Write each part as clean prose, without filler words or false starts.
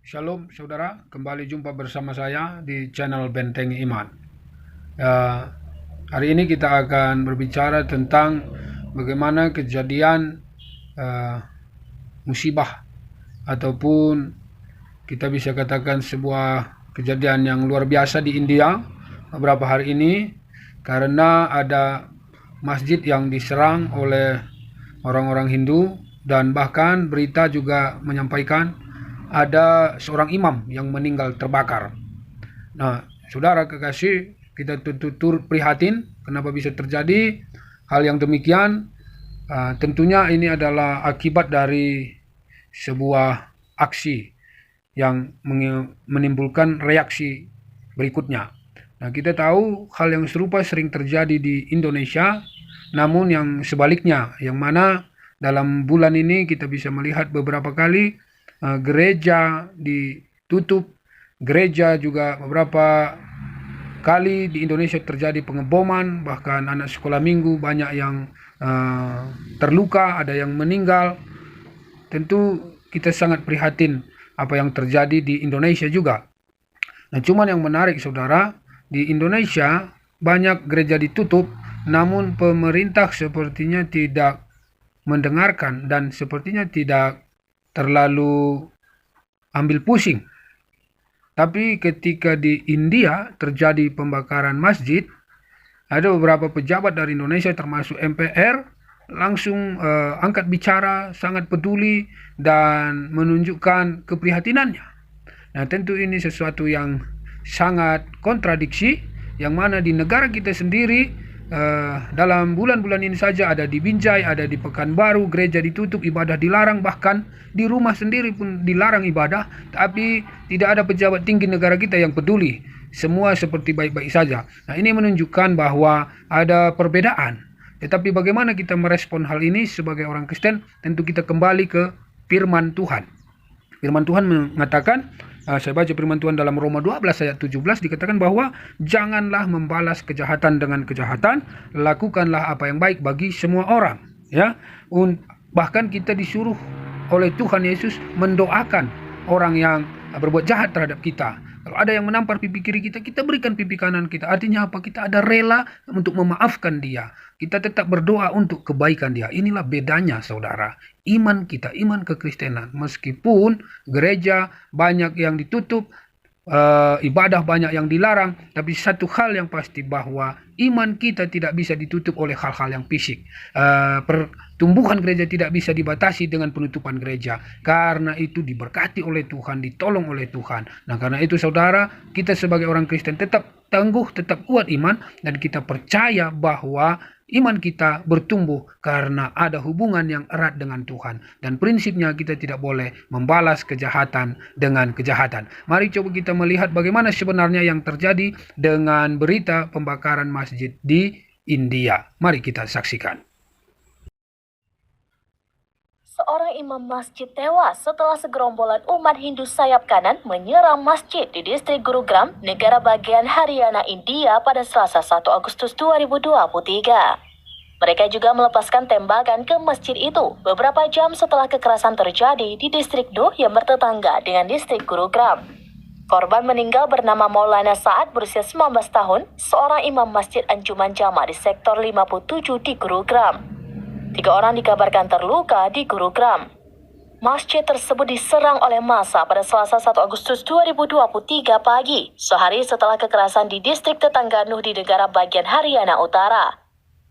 Shalom saudara, kembali jumpa bersama saya di channel Benteng Iman. Ya, hari ini kita akan berbicara tentang bagaimana kejadian musibah ataupun kita bisa katakan sebuah kejadian yang luar biasa di India beberapa hari ini, karena ada masjid yang diserang oleh orang-orang Hindu, dan bahkan berita juga menyampaikan ada seorang imam yang meninggal terbakar. Nah, saudara kekasih, kita turut prihatin kenapa bisa terjadi hal yang demikian. Tentunya ini adalah akibat dari sebuah aksi yang menimbulkan reaksi berikutnya. Nah, kita tahu hal yang serupa sering terjadi di Indonesia, namun yang sebaliknya, yang mana dalam bulan ini kita bisa melihat beberapa kali gereja ditutup, gereja juga beberapa kali di Indonesia terjadi pengeboman, bahkan anak sekolah minggu banyak yang terluka, ada yang meninggal. Tentu kita sangat prihatin apa yang terjadi di Indonesia juga. Nah, cuman yang menarik saudara, di Indonesia banyak gereja ditutup, namun pemerintah sepertinya tidak mendengarkan dan sepertinya tidak terlalu ambil pusing. Tapi ketika di India terjadi pembakaran masjid, ada beberapa pejabat dari Indonesia termasuk MPR langsung angkat bicara, sangat peduli dan menunjukkan keprihatinannya. Nah, tentu ini sesuatu yang sangat kontradiksi, yang mana di negara kita sendiri dalam bulan-bulan ini saja ada di Binjai, ada di Pekanbaru, gereja ditutup, ibadah dilarang, bahkan di rumah sendiri pun dilarang ibadah, tapi tidak ada pejabat tinggi negara kita yang peduli. Semua seperti baik-baik saja. Nah, ini menunjukkan bahwa ada perbedaan. Tetapi bagaimana kita merespon hal ini sebagai orang Kristen? Tentu kita kembali ke firman Tuhan. Firman Tuhan mengatakan, saya baca firman Tuhan dalam Roma 12 ayat 17, dikatakan bahwa janganlah membalas kejahatan dengan kejahatan, lakukanlah apa yang baik bagi semua orang. Ya, bahkan kita disuruh oleh Tuhan Yesus mendoakan orang yang berbuat jahat terhadap kita. Kalau ada yang menampar pipi kiri kita, kita berikan pipi kanan kita. Artinya apa? Kita ada rela untuk memaafkan dia. Kita tetap berdoa untuk kebaikan dia. Inilah bedanya saudara. Iman kita, iman kekristenan. Meskipun gereja banyak yang ditutup, ibadah banyak yang dilarang, tapi satu hal yang pasti bahwa iman kita tidak bisa ditutup oleh hal-hal yang fisik. Pertumbuhan gereja tidak bisa dibatasi dengan penutupan gereja, karena itu diberkati oleh Tuhan, ditolong oleh Tuhan. Nah, karena itu saudara, kita sebagai orang Kristen tetap tangguh, tetap kuat iman, dan kita percaya bahwa iman kita bertumbuh karena ada hubungan yang erat dengan Tuhan. Dan prinsipnya kita tidak boleh membalas kejahatan dengan kejahatan. Mari coba kita melihat bagaimana sebenarnya yang terjadi dengan berita pembakaran masjid di India. Mari kita saksikan. Seorang imam masjid tewas setelah segerombolan umat Hindu sayap kanan menyerang masjid di distrik Gurugram, negara bagian Haryana, India pada Selasa 1 Agustus 2023. Mereka juga melepaskan tembakan ke masjid itu beberapa jam setelah kekerasan terjadi di distrik Doh yang bertetangga dengan distrik Gurugram. Korban meninggal bernama Maulana Saad berusia 19 tahun, seorang imam masjid Anjuman Jama di sektor 57 di Gurugram. 3 orang dikabarkan terluka di Gurugram. Masjid tersebut diserang oleh massa pada Selasa 1 Agustus 2023 pagi, sehari setelah kekerasan di distrik tetangga Nuh di negara bagian Haryana Utara.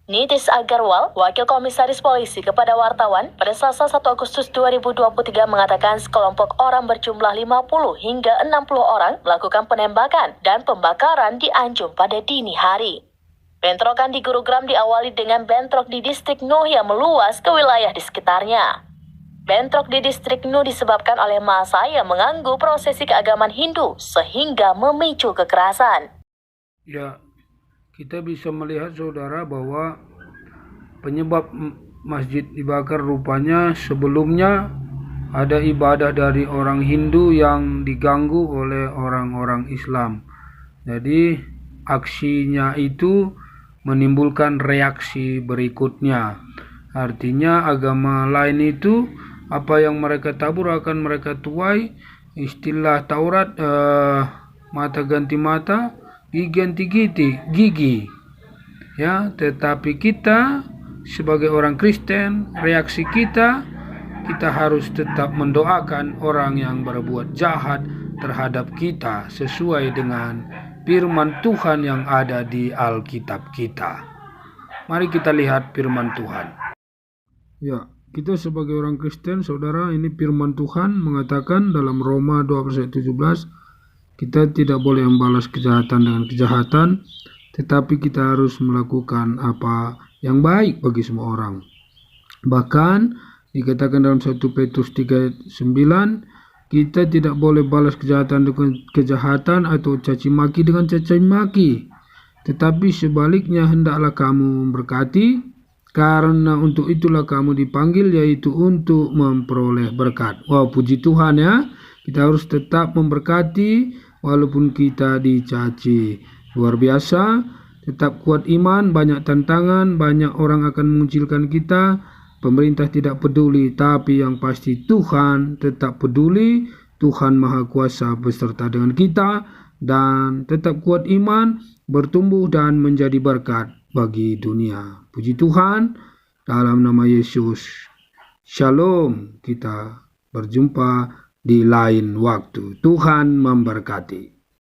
Nitish Agarwal, wakil komisaris polisi kepada wartawan, pada Selasa 1 Agustus 2023 mengatakan sekelompok orang berjumlah 50 hingga 60 orang melakukan penembakan dan pembakaran di Anjum pada dini hari. Bentrokan di Gurugram diawali dengan bentrok di distrik Nuh yang meluas ke wilayah di sekitarnya. Bentrok di distrik Nuh disebabkan oleh massa yang mengganggu prosesi keagamaan Hindu sehingga memicu kekerasan. Ya, kita bisa melihat saudara bahwa penyebab masjid dibakar rupanya sebelumnya ada ibadah dari orang Hindu yang diganggu oleh orang-orang Islam. Jadi aksinya itu menimbulkan reaksi berikutnya. Artinya agama lain itu apa yang mereka tabur akan mereka tuai, istilah Taurat, mata ganti mata, gigi ganti gigi. Ya, tetapi kita sebagai orang Kristen, reaksi kita harus tetap mendoakan orang yang berbuat jahat terhadap kita sesuai dengan firman Tuhan yang ada di Alkitab kita. Mari kita lihat firman Tuhan. Ya, kita sebagai orang Kristen, saudara, ini firman Tuhan mengatakan dalam Roma 12:17, kita tidak boleh membalas kejahatan dengan kejahatan, tetapi kita harus melakukan apa yang baik bagi semua orang. Bahkan dikatakan dalam 1 Petrus 3:9, kita tidak boleh balas kejahatan dengan kejahatan atau caci maki dengan caci maki. Tetapi sebaliknya hendaklah kamu memberkati, karena untuk itulah kamu dipanggil, yaitu untuk memperoleh berkat. Wow, puji Tuhan ya. Kita harus tetap memberkati walaupun kita dicaci. Luar biasa. Tetap kuat iman, banyak tantangan, banyak orang akan mengucilkan kita. Pemerintah tidak peduli, tapi yang pasti Tuhan tetap peduli. Tuhan Maha Kuasa beserta dengan kita, dan tetap kuat iman, bertumbuh dan menjadi berkat bagi dunia. Puji Tuhan, dalam nama Yesus. Shalom, kita berjumpa di lain waktu. Tuhan memberkati.